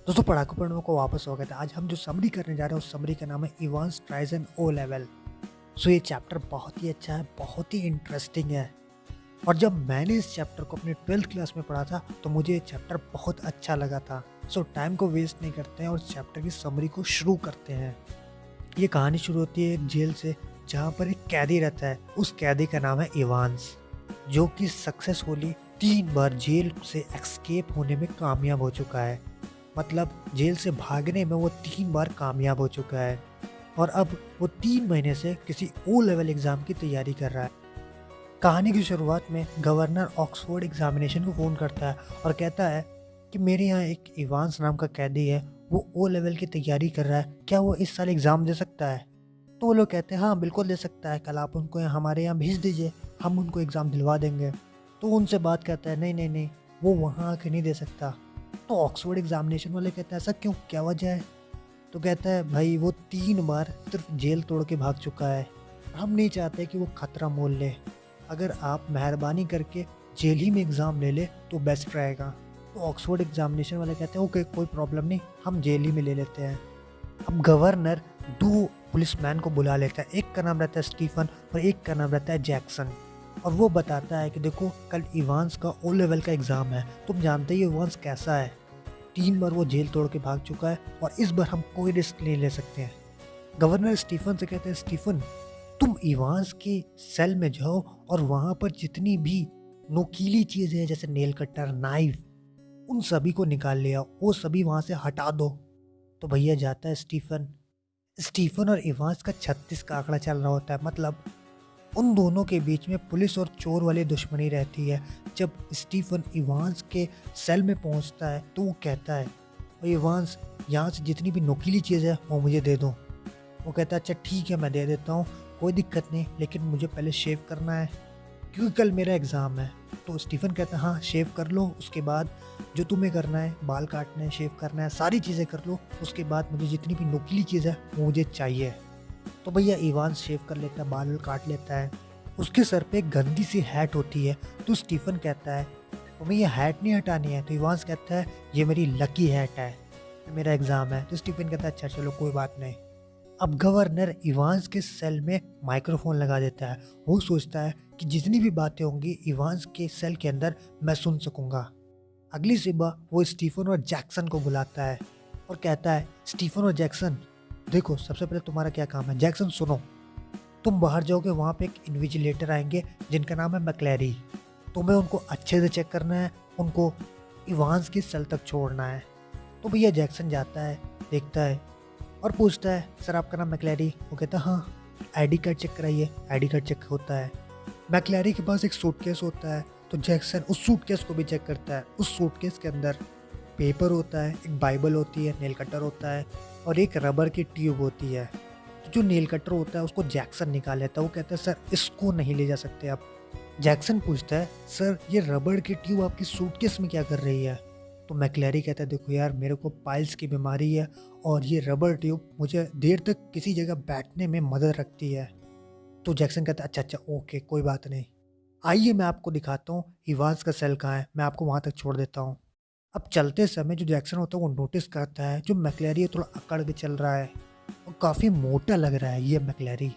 दोस्तों पढ़ाकू पढ़ने को वापस हो गया था। आज हम जो समरी करने जा रहे हैं उस समरी का नाम है Evans tries an O level. So ये चैप्टर बहुत ही अच्छा है, बहुत ही इंटरेस्टिंग है। और जब मैंने इस चैप्टर को अपने 12th क्लास में पढ़ा था तो मुझे ये चैप्टर बहुत अच्छा लगा था। सो टाइम को वेस्ट नहीं करते हैं और चैप्टर की समरी को शुरू करते हैं। ये कहानी शुरू होती है एक जेल से, जहाँ पर एक कैदी रहता है। उस कैदी का नाम है इवांस, जो कि सक्सेसफुली 3 बार जेल से एस्केप होने में कामयाब हो चुका है। मतलब जेल से भागने में वो 3 बार कामयाब हो चुका है और अब वो 3 महीने से किसी ओ लेवल एग्ज़ाम की तैयारी कर रहा है। कहानी की शुरुआत में गवर्नर ऑक्सफोर्ड एग्जामिनेशन को फ़ोन करता है और कहता है कि मेरे यहाँ एक इवांस नाम का कैदी है, वो ओ लेवल की तैयारी कर रहा है, क्या वो इस साल एग्ज़ाम दे सकता है? तो वो लोग कहते हैं हाँ बिल्कुल दे सकता है, कल आप उनको हमारे यहाँ भेज दीजिए, हम उनको एग्ज़ाम दिलवा देंगे। तो उनसे बात करता है नहीं नहीं नहीं, वो वहाँ आके नहीं दे सकता। तो ऑक्सफोर्ड एग्जामिनेशन वाले कहते हैं ऐसा क्यों, क्या वजह है? तो कहता है भाई वो 3 बार सिर्फ जेल तोड़ के भाग चुका है, हम नहीं चाहते कि वो खतरा मोल ले। अगर आप मेहरबानी करके जेल ही में एग्ज़ाम ले ले तो बेस्ट रहेगा। तो ऑक्सफोर्ड एग्जामिनेशन वाले कहते हैं ओके कोई प्रॉब्लम नहीं, हम जेल ही में ले लेते हैं। अब गवर्नर 2 पुलिसमैन को बुला लेता है, एक का नाम रहता है स्टीफन और एक का नाम रहता है जैक्सन। और वो बताता है कि देखो कल इवांस का ओ लेवल का एग्ज़ाम है, तुम जानते ही इवांस कैसा है, 3 बार वो जेल तोड़ के भाग चुका है और इस बार हम कोई रिस्क नहीं ले सकते हैं। गवर्नर स्टीफन से कहते हैं स्टीफन, तुम इवांस के सेल में जाओ और वहाँ पर जितनी भी नोकीली चीज़ें हैं जैसे नेल कटर, नाइफ, उन सभी को निकाल ले आओ, वो सभी वहाँ से हटा दो। तो भैया जाता है स्टीफन। स्टीफन और इवांस का 36 का आंकड़ा चल रहा होता है। मतलब उन दोनों के बीच में पुलिस और चोर वाली दुश्मनी रहती है। जब स्टीफन इवांस के सेल में पहुंचता है तो वो कहता है इवांस, यहाँ से जितनी भी नुकीली चीज़ है वो मुझे दे दो। वो कहता है अच्छा ठीक है मैं दे देता हूँ, कोई दिक्कत नहीं, लेकिन मुझे पहले शेव करना है क्योंकि कल मेरा एग्ज़ाम है। तो स्टीफन कहता है हाँ शेव कर लो, उसके बाद जो तुम्हें करना है, बाल काटना है, शेव करना है, सारी चीज़ें कर लो, उसके बाद मुझे जितनी भी नुकीली चीज़ है वो मुझे चाहिए। तो भैया इवांस शेव कर लेता है, बाल काट लेता है। उसके सर पे एक गंदी सी हैट होती है। तो स्टीफन कहता है तुम्हें ये हैट नहीं हटानी है? तो इवांस कहता है ये मेरी लकी हैट है, मेरा एग्ज़ाम है। तो स्टीफन कहता है अच्छा चलो कोई बात नहीं। अब गवर्नर इवांस के सेल में माइक्रोफोन लगा देता है। वो सोचता है कि जितनी भी बातें होंगी इवांस के सेल के अंदर मैं सुन सकूंगा। अगली सुबह वो स्टीफन और जैक्सन को बुलाता है और कहता है स्टीफन और जैक्सन, देखो सबसे पहले तुम्हारा क्या काम है। जैक्सन सुनो, तुम बाहर जाओगे, वहाँ पे एक इन्विजिलेटर आएंगे जिनका नाम है मैक्लेरी। तुम्हें उनको अच्छे से चेक करना है, उनको इवांस की सेल तक छोड़ना है। तो भैया जैक्सन जाता है, देखता है और पूछता है सर आपका नाम मैक्लेरी? वो कहता है हाँ, आईडी कार्ड चेक कराइए। आईडी कार्ड चेक होता है। मैक्लेरी के पास एक सूटकेस होता है, तो जैक्सन उस सूटकेस को भी चेक करता है। उस सूटकेस के अंदर पेपर होता है, एक बाइबल होती है, नेल कटर होता है और एक रबर की ट्यूब होती है। तो जो नेल कटर होता है उसको जैक्सन निकाल लेता है। वो कहता है सर इसको नहीं ले जा सकते आप। जैक्सन पूछता है सर ये रबर की ट्यूब आपकी सूटकेस में क्या कर रही है? तो मैक्लेरी कहता है देखो यार मेरे को पाइल्स की बीमारी है और ये रबर ट्यूब मुझे देर तक किसी जगह बैठने में मदद रखती है। तो जैक्सन कहता है अच्छा अच्छा ओके कोई बात नहीं, आइए मैं आपको दिखाता हूँ इवांस का सेल कहाँ है, मैं आपको वहाँ तक छोड़ देता हूँ। अब चलते समय जो जैक्सन होता है वो नोटिस करता है जो मैक्लेरी है थोड़ा अकड़ के चल रहा है और काफ़ी मोटा लग रहा है ये मैक्लेरी।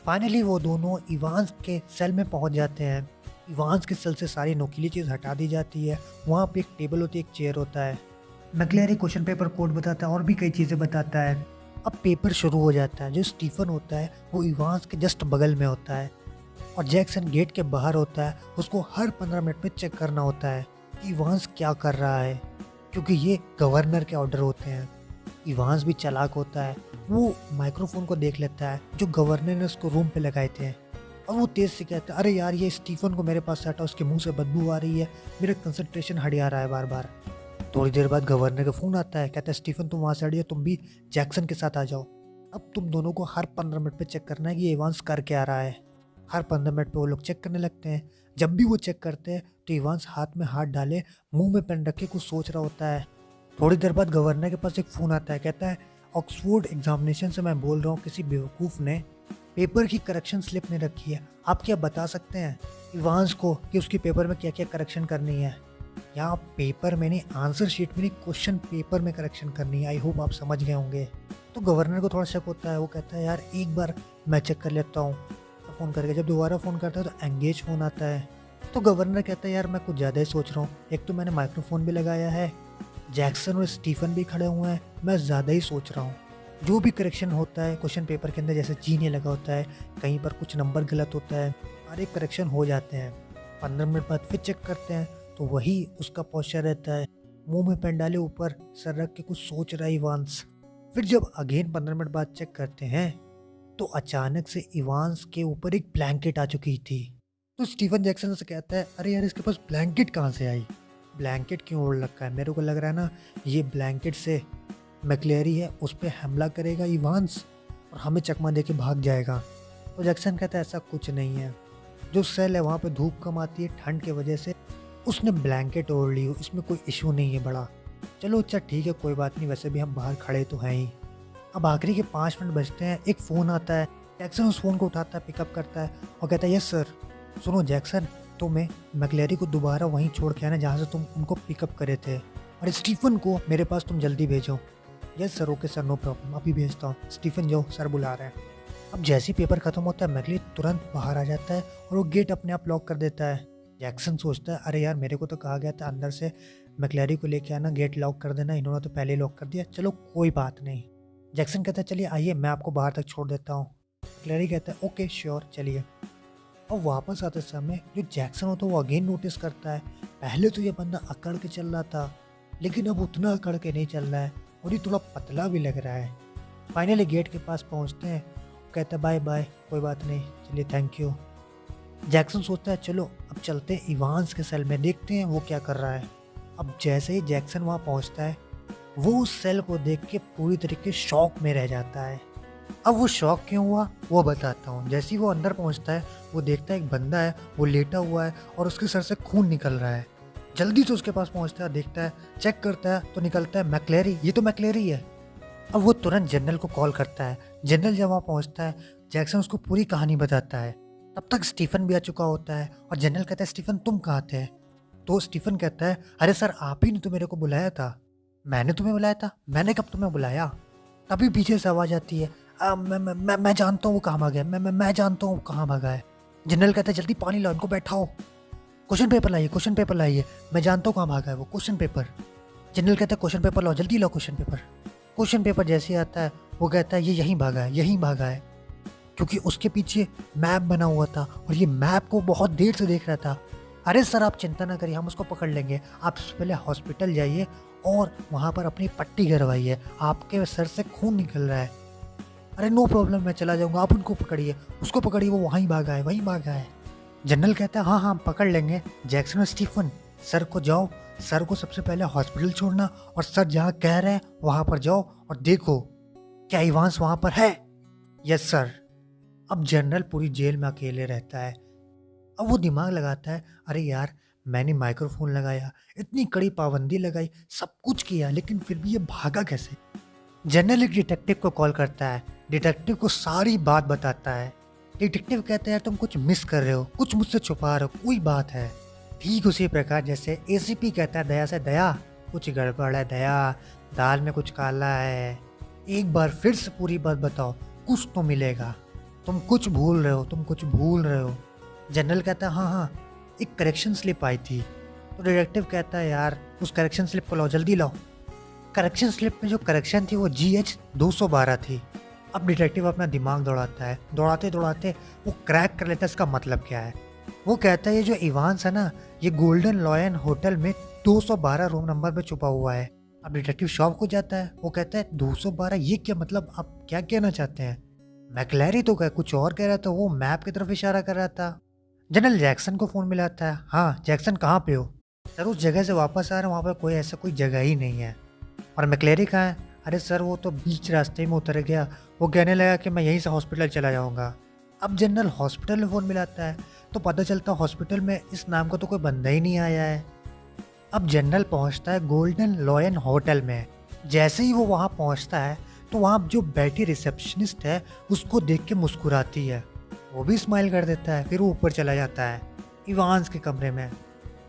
फाइनली वो दोनों इवांस के सेल में पहुंच जाते हैं। इवांस के सेल से सारी नुकीली चीज़ हटा दी जाती है। वहाँ पे एक टेबल होती है, एक चेयर होता है। मैक्लेरी क्वेश्चन पेपर कोड बताता है और भी कई चीज़ें बताता है। अब पेपर शुरू हो जाता है। जो स्टीफन होता है वो इवांस के जस्ट बगल में होता है और जैक्सन गेट के बाहर होता है। उसको हर 15 मिनट में चेक करना होता है कि इवांस क्या कर रहा है, क्योंकि ये गवर्नर के ऑर्डर होते हैं। इवांस भी चालाक होता है, वो माइक्रोफोन को देख लेता है जो गवर्नर ने उसको रूम पे लगाए थे और वो तेज से कहता है अरे यार ये स्टीफन को मेरे पास से हटा, उसके मुंह से बदबू आ रही है, मेरा कंसंट्रेशन हट जा रहा है बार बार। थोड़ी देर बाद गवर्नर का फ़ोन आता है, कहता है स्टीफन तुम वहाँ से हटिए, तुम भी जैक्सन के साथ आ जाओ। अब तुम दोनों को हर 15 मिनट पे चेक करना है कि इवांस कर क्या रहा है। हर 15 मिनट पे वो लोग चेक करने लगते हैं। जब भी वो चेक करते हैं तो इवांस हाथ में हाथ डाले मुंह में पेन रख के कुछ सोच रहा होता है। थोड़ी देर बाद गवर्नर के पास एक फ़ोन आता है, कहता है ऑक्सफोर्ड एग्जामिनेशन से मैं बोल रहा हूँ, किसी बेवकूफ़ ने पेपर की करेक्शन स्लिप नहीं रखी है, आप क्या बता सकते हैं इवांस को कि उसकी पेपर में क्या क्या करेक्शन करनी है? यहाँ पेपर में नहीं, आंसर शीट में नहीं, क्वेश्चन पेपर में करेक्शन करनी है। आई होप आप समझ गए होंगे। तो गवर्नर को थोड़ा शक होता है, वो कहता है यार एक बार मैं चेक कर लेता हूँ। तो फ़ोन करके जब दोबारा फ़ोन करता है तो एंगेज फ़ोन आता है। तो गवर्नर कहता है यार मैं कुछ ज़्यादा ही सोच रहा हूँ, एक तो मैंने माइक्रोफोन भी लगाया है, जैक्सन और स्टीफन भी खड़े हुए हैं, मैं ज़्यादा ही सोच रहा हूँ। जो भी करेक्शन होता है क्वेश्चन पेपर के अंदर, जैसे जी नहीं लगा होता है, कहीं पर कुछ नंबर गलत होता है, सारे करेक्शन हो जाते हैं। 15 मिनट बाद फिर चेक करते हैं तो वही उसका पोस्चर रहता है, मुंह में पेन डाले ऊपर सर रख के कुछ सोच रहा है इवांस। फिर जब अगेन 15 मिनट बाद चेक करते हैं तो अचानक से इवांस के ऊपर एक ब्लैंकेट आ चुकी थी। तो स्टीफन जैक्सन से कहता है अरे यार इसके पास ब्लैंकेट कहाँ से आई, ब्लैंकेट क्यों ओढ़ रखा है, मेरे को लग रहा है ना ये ब्लैंकेट से मैक्लेरी है उस पर हमला करेगा इवांस और हमें चकमा दे के भाग जाएगा। तो जैक्सन कहता है ऐसा कुछ नहीं है, जो सेल है वहाँ पे धूप कम आती है ठंड की वजह से, उसने ब्लैंकेट ओढ़ ली हो, इसमें कोई इशू नहीं है बड़ा। चलो अच्छा ठीक है कोई बात नहीं, वैसे भी हम बाहर खड़े तो हैं ही। अब आखिरी के 5 मिनट बचते हैं, एक फ़ोन आता है, जैक्सन उस फ़ोन को उठाता है, पिकअप करता है और कहता है यस सर। सुनो जैक्सन, तुम्हें मैक्लेरी को दोबारा वहीं छोड़ के आना जहाँ से तुम उनको पिकअप करे थे, और स्टीफन को मेरे पास तुम जल्दी भेजो। Yes sir, okay sir, no problem, अभी भेजता हूँ। स्टीफन जाओ, सर बुला रहे हैं। अब जैसे ही पेपर खत्म होता है मैक्लेरी तुरंत बाहर आ जाता है और वो गेट अपने आप लॉक कर देता है। जैक्सन सोचता है अरे यार मेरे को तो कहा गया था अंदर से मैक्लेरी को लेके आना, गेट लॉक कर देना, इन्होंने तो पहले ही लॉक कर दिया, चलो कोई बात नहीं। जैक्सन कहता है चलिए आइए मैं आपको बाहर तक छोड़ देता हूँ। मैक्लेरी कहता है ओके श्योर चलिए। और वापस आते समय जो जैक्सन होता है वो अगेन नोटिस करता है, पहले तो ये बंदा अकड़ के चल रहा था लेकिन अब उतना अकड़ के नहीं चल रहा है और ये थोड़ा पतला भी लग रहा है। फाइनली गेट के पास पहुँचते हैं, कहता है बाय बाय, कोई बात नहीं, चलिए थैंक यू। जैक्सन सोचता है चलो अब चलते हैं इवांस के सेल में, देखते हैं वो क्या कर रहा है। अब जैसे ही जैक्सन वहाँ पहुँचता है वो उस सेल को देख के पूरी तरीके शॉक में रह जाता है। अब वो शॉक क्यों हुआ वो बताता हूँ। जैसे ही वो अंदर पहुँचता है वो देखता है एक बंदा है, वो लेटा हुआ है और उसके सर से खून निकल रहा है। जल्दी से उसके पास पहुँचता है, देखता है, चेक करता है तो निकलता है मैक्लेरी, ये तो मैक्लेरी है। अब वो तुरंत जनरल को कॉल करता है। जनरल जब वहाँ पहुँचता है जैक्सन उसको पूरी कहानी बताता है। तब तक स्टीफन भी आ चुका होता है और जनरल कहता है स्टीफन तुम कहाँ थे? तो स्टीफन कहता है अरे सर आप ही ने तो मेरे को बुलाया था। मैंने तुम्हें बुलाया था? मैंने कब तुम्हें बुलाया? तभी पीछे से आवाज़ आती है मैं जानता हूँ वो कहाँ भागा है, मैं जानता हूँ वो कहाँ भागा है। जनरल कहता है जल्दी पानी लाओ, इनको बैठाओ, क्वेश्चन पेपर लाइए, क्वेश्चन पेपर लाइए, मैं जानता हूँ कहाँ भागा है वो, क्वेश्चन पेपर। जनरल कहता है क्वेश्चन पेपर लाओ, जल्दी लाओ क्वेश्चन पेपर। क्वेश्चन पेपर जैसे ही आता है वो कहता है ये यहीं भागा है, यहीं भागा है, क्योंकि उसके पीछे मैप बना हुआ था और ये मैप को बहुत देर से देख रहा था। अरे सर आप चिंता ना करिए, हम उसको पकड़ लेंगे, आप सबसे पहले हॉस्पिटल जाइए और वहाँ पर अपनी पट्टी करवाइए, आपके सर से खून निकल रहा है। अरे नो प्रॉब्लम, मैं चला जाऊँगा, आप उनको पकड़िए, उसको पकड़िए, वो वहीं भागा है, वहीं भागा है। जनरल कहता है हाँ हाँ पकड़ लेंगे। जैक्सन और स्टीफन सर को जाओ, सर को सबसे पहले हॉस्पिटल छोड़ना और सर जहाँ कह रहे हैं वहाँ पर जाओ और देखो क्या इवांस वहाँ पर है। Yes sir. अब जनरल पूरी जेल में अकेले रहता है। अब वो दिमाग लगाता है अरे यार मैंने माइक्रोफोन लगाया, इतनी कड़ी पाबंदी लगाई, सब कुछ किया, लेकिन फिर भी ये भागा कैसे। जनरल एक डिटेक्टिव को कॉल करता है, डिटेक्टिव को सारी बात बताता है। डिटेक्टिव कहता है यार तुम कुछ मिस कर रहे हो, कुछ मुझसे छुपा रहे हो, कोई बात है। ठीक उसी प्रकार जैसे एसीपी कहता है दया से दया कुछ गड़बड़ है, दया दाल में कुछ काला है, एक बार फिर से पूरी बात बताओ, कुछ तो मिलेगा, तुम कुछ भूल रहे हो, तुम कुछ भूल रहे हो। जनरल कहता है हाँ हाँ एक करेक्शन स्लिप आई थी। तो डिटेक्टिव कहता है यार उस करेक्शन स्लिप को लाओ, जल्दी लाओ। करेक्शन स्लिप में जो करेक्शन थी वो GH 212 थी। अब डिटेक्टिव अपना दिमाग दौड़ाता है, दौड़ाते दौड़ाते वो क्रैक कर लेता है इसका मतलब क्या है। वो कहता है ये जो इवांस है ना ये गोल्डन लॉयन होटल में 212 रूम नंबर पे छुपा हुआ है। अब डिटेक्टिव शॉक हो जाता है, वो कहता है 212 ये क्या मतलब, आप क्या कहना चाहते हैं? मैक्लेरी तो कुछ और कह रहा था, वो मैप की तरफ इशारा कर रहा था। जनरल जैक्सन को फ़ोन मिलाता है, हाँ जैक्सन कहाँ पे हो? सर उस जगह से वापस आ रहे हैं, वहाँ पर कोई ऐसा कोई जगह ही नहीं है। और मैक्लेरी कहाँ है? अरे सर वो तो बीच रास्ते में उतर गया, वो कहने लगा कि मैं यहीं से हॉस्पिटल चला जाऊँगा। अब जनरल हॉस्पिटल में फ़ोन मिलाता है तो पता चलता है हॉस्पिटल में इस नाम का तो कोई बंदा ही नहीं आया है। अब जनरल पहुंचता है गोल्डन लॉयन होटल में। जैसे ही वो वहां पहुंचता है तो वहां जो बैठी रिसेप्शनिस्ट है उसको देख के मुस्कुराती है, वो भी स्माइल कर देता है। फिर वो ऊपर चला जाता है इवांस के कमरे में।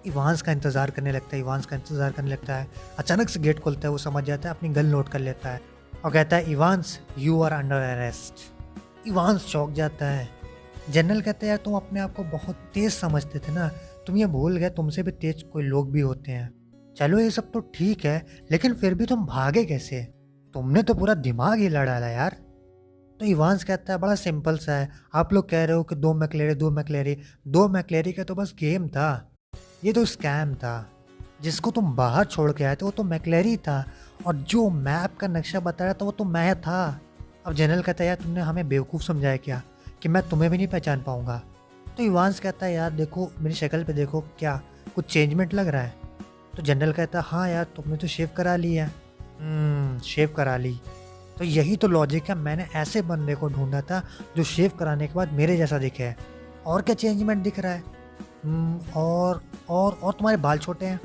इवांस का इंतज़ार करने लगता है, इवांस का इंतज़ार करने लगता है। अचानक से गेट खुलता है, वो समझ जाता है, अपनी गन लोड कर लेता है और कहता है, Evans you are under arrest. Evans चौंक जाता है। जनरल कहता है, यार तुम अपने आप को बहुत तेज़ समझते थे ना, तुम ये भूल गए तुमसे भी तेज़ कोई लोग भी होते हैं। चलो ये सब तो ठीक है, लेकिन फिर भी तुम भागे कैसे? तुमने तो पूरा दिमाग ही लड़ा डाला यार। तो इवांस कहता है, बड़ा सिंपल सा है, आप लोग कह रहे हो कि दो मैक्लेरी का तो बस गेम था, ये तो स्कैम था। जिसको तुम बाहर छोड़ के आए थे वो तो मैक्लेरी था, और जो मैप का नक्शा बताया था वो तो मैं था। अब जनरल कहता है, यार तुमने हमें बेवकूफ़ समझाया क्या कि मैं तुम्हें भी नहीं पहचान पाऊंगा? तो इवांस कहता है, यार देखो मेरी शक्ल पे देखो, क्या कुछ चेंजमेंट लग रहा है? तो जनरल कहता है, हाँ यार तुमने तो शेव करा ली है। शेव करा ली, तो यही तो लॉजिक है, मैंने ऐसे बंदे को ढूंढा था जो शेव कराने के बाद मेरे जैसा दिखे है। और क्या चेंजमेंट दिख रहा है? और तुम्हारे बाल छोटे हैं।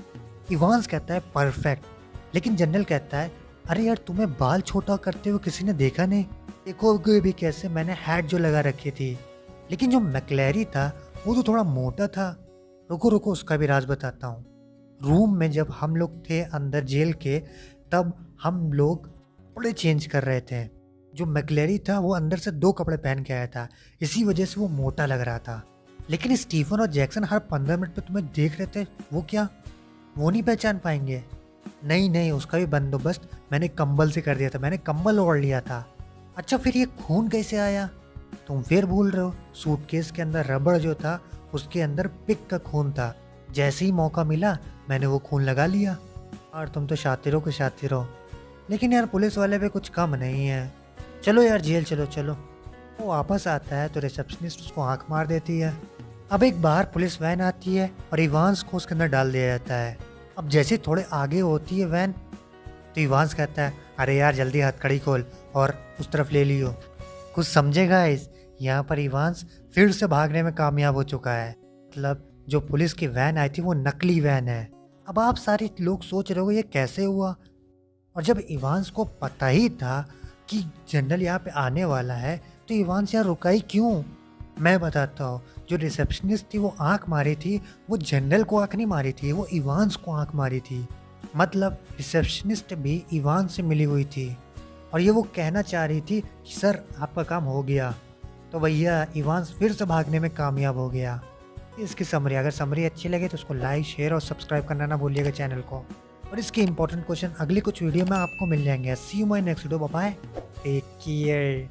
इवांस कहता है, परफेक्ट। लेकिन जनरल कहता है, अरे यार तुम्हें बाल छोटा करते हुए किसी ने देखा नहीं? देखोगे भी कैसे, मैंने हैट जो लगा रखी थी। लेकिन जो मैक्लेरी था वो तो थोड़ा मोटा था। रुको रुको, उसका भी राज बताता हूँ। रूम में जब हम लोग थे अंदर जेल के, तब हम लोग कपड़े चेंज कर रहे थे। जो मैक्लेरी था वो अंदर से 2 कपड़े पहन के आया था, इसी वजह से वो मोटा लग रहा था। लेकिन स्टीफन और जैक्सन हर 15 मिनट पे तुम्हें देख रहे थे, वो क्या, वो नहीं पहचान पाएंगे? नहीं नहीं, उसका भी बंदोबस्त मैंने कंबल से कर दिया था, मैंने कंबल ओढ़ लिया था। अच्छा फिर ये खून कैसे आया? तुम फिर भूल रहे हो, सूटकेस के अंदर रबड़ जो था उसके अंदर पिक का खून था। जैसे ही मौका मिला मैंने वो खून लगा लिया। और तुम तो शातिरों के शातिर हो। लेकिन यार पुलिस वाले भी कुछ कम नहीं है, चलो यार जेल चलो चलो। वो वापस आता है तो रिसेप्शनिस्ट उसको आंख मार देती है। अब एक बाहर पुलिस वैन आती है और इवांस को उसके अंदर डाल दिया जाता है। अब जैसे थोड़े आगे होती है वैन, तो इवांस कहता है, अरे यार जल्दी हथकड़ी खोल और उस तरफ ले लियो। कुछ समझेगा इस, यहाँ पर इवांस फिर से भागने में कामयाब हो चुका है। मतलब जो पुलिस की वैन आई थी वो नकली वैन है। अब आप सारे लोग सोच रहे हो ये कैसे हुआ? और जब इवांस को पता ही था कि जनरल यहाँ पे आने वाला है, तो इवांस यहाँ रुका ही क्यों? मैं बताता हूँ। जो रिसेप्शनिस्ट थी वो आंख मारी थी, वो जनरल को आंख नहीं मारी थी, वो इवांस को आंख मारी थी। मतलब रिसेप्शनिस्ट भी इवांस से मिली हुई थी और ये वो कहना चाह रही थी कि सर आपका काम हो गया। तो भैया इवांस फिर से भागने में कामयाब हो गया। इसकी समरी, अगर समरी अच्छी लगे तो उसको लाइक शेयर और सब्सक्राइब करना ना भूलिएगा चैनल को। और इसके इंपॉर्टेंट क्वेश्चन अगली कुछ वीडियो में आपको मिल जाएंगे। See you my next video, bye bye, take care.